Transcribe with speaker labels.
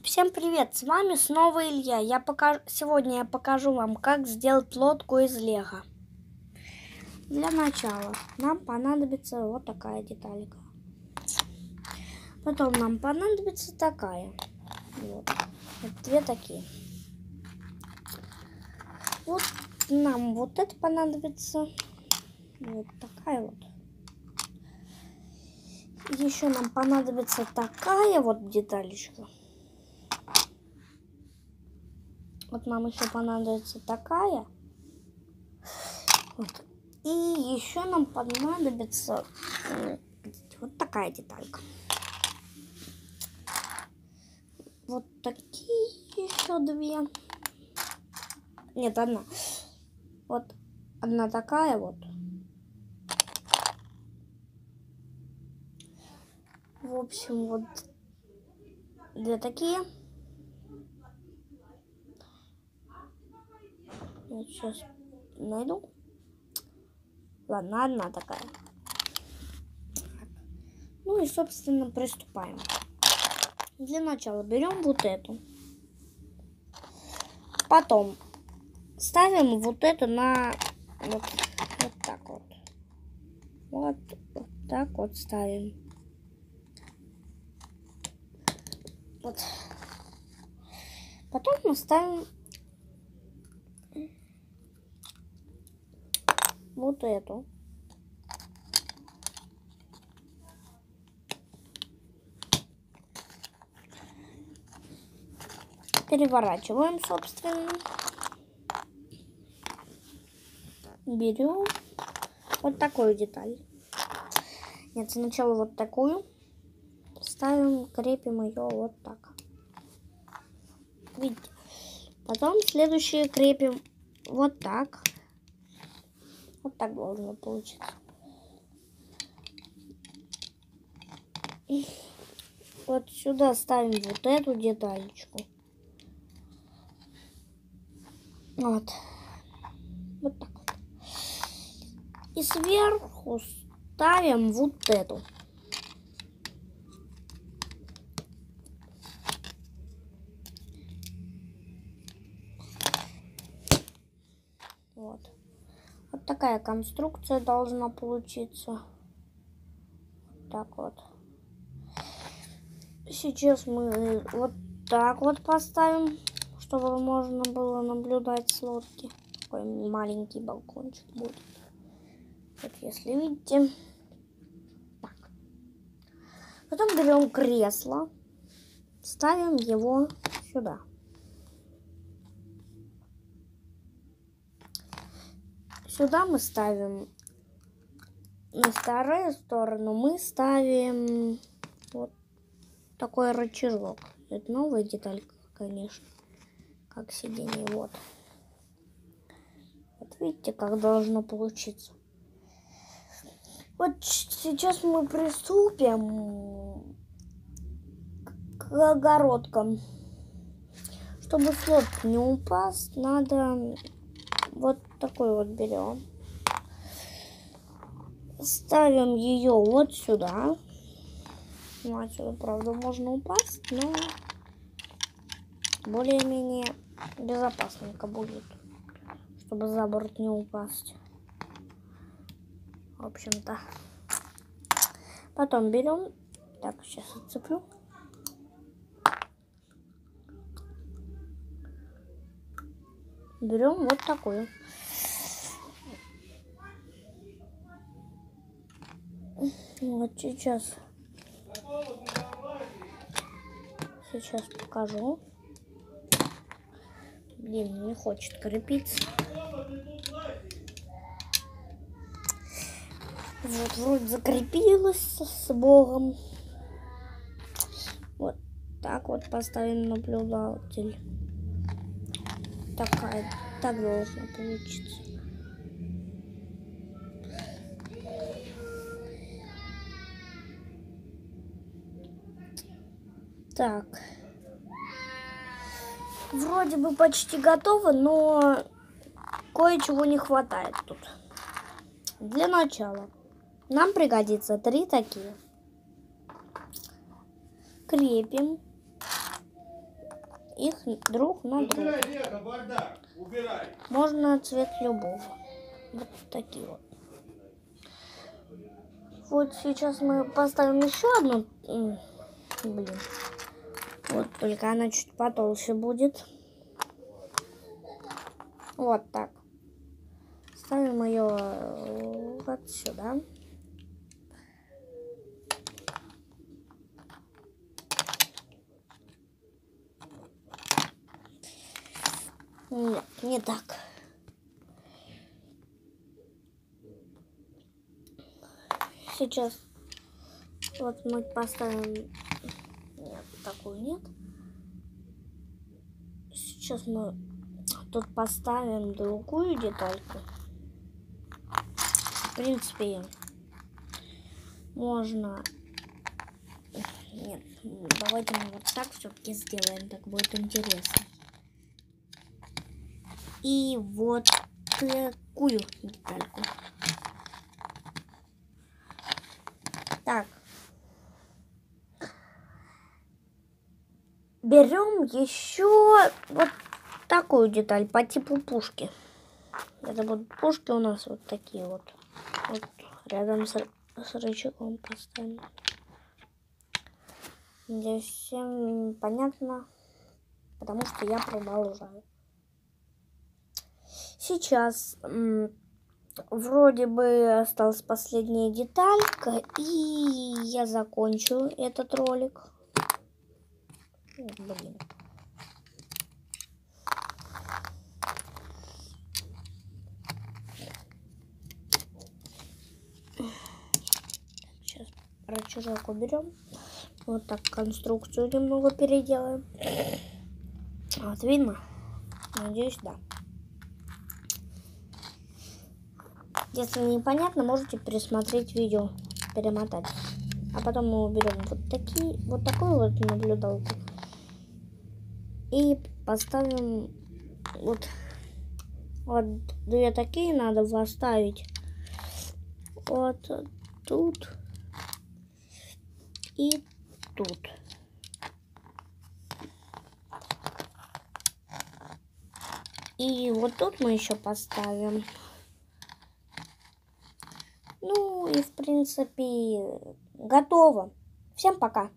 Speaker 1: Всем привет, с вами снова Илья. Сегодня я покажу вам, как сделать лодку из лего. Для начала нам понадобится вот такая деталька. Потом нам понадобится такая. Вот две такие. Вот нам вот это понадобится. Вот такая вот. Еще нам понадобится такая вот деталечка. Вот нам еще понадобится такая. Вот. И еще нам понадобится вот такая деталька. Вот такие еще две. Нет, одна. Вот одна такая вот. В общем, вот две такие. Я сейчас найду. Ладно, одна такая. Ну и, собственно, приступаем. Для начала берем вот эту. Потом ставим вот это на вот так вот. Вот так вот ставим. Вот. Потом мы ставим вот эту. Переворачиваем, собственно. Берем вот такую деталь. Нет, сначала вот такую. Ставим, крепим ее вот так. Видите? Потом следующее крепим вот так. Вот так должно получиться. И вот сюда ставим вот эту деталечку. Вот. Вот так вот. И сверху ставим вот эту. Вот. Вот такая конструкция должна получиться. Вот так вот. Сейчас мы вот так вот поставим, чтобы можно было наблюдать с лодки. Такой маленький балкончик будет. Вот если видите. Так. Потом берем кресло, ставим его сюда. Сюда мы ставим, на вторую сторону мы ставим вот такой рычажок. Это новая деталька, конечно, как сиденье. Вот. Вот видите, как должно получиться. Вот сейчас мы приступим к огородкам. Чтобы с лодки не упасть, надо вот такой вот берем. Ставим ее вот сюда. Ну, отсюда, правда, можно упасть, но более-менее безопасненько будет, чтобы за борт не упасть. В общем-то. Потом берем. Так, сейчас отцеплю. Берем вот такую. Вот сейчас покажу. Блин, не хочет крепиться. Вот, вроде закрепилась с Богом. Вот так вот поставим наблюдатель. Так должно получиться. Так. Вроде бы почти готово, но кое-чего не хватает тут. Для начала нам пригодится 3 такие. Крепим их друг на друга. Можно цвет любого. Вот такие вот. Вот сейчас мы поставим еще одну. Блин. Вот, только она чуть потолще будет. Вот так. Ставим ее вот сюда. Нет, не так. Сейчас вот мы поставим... Нет, такую нет. Сейчас мы тут поставим другую детальку. В принципе, можно... Нет, давайте мы вот так все-таки сделаем, так будет интересно. И вот такую детальку. Так. Берем еще вот такую деталь по типу пушки. Это вот пушки у нас вот такие вот. Вот рядом с рычагом поставим. Здесь всем понятно, потому что я продолжаю. Сейчас вроде бы осталась последняя деталька, и я закончу этот ролик. Блин. Сейчас рычажок уберем. Вот так конструкцию немного переделаем. Вот видно? Надеюсь, да. Если непонятно, можете пересмотреть видео, перемотать. А потом мы уберем вот такую вот наблюдалку. И поставим вот две такие надо поставить. Вот тут и тут. И вот тут мы еще поставим. Ну и в принципе готово. Всем пока.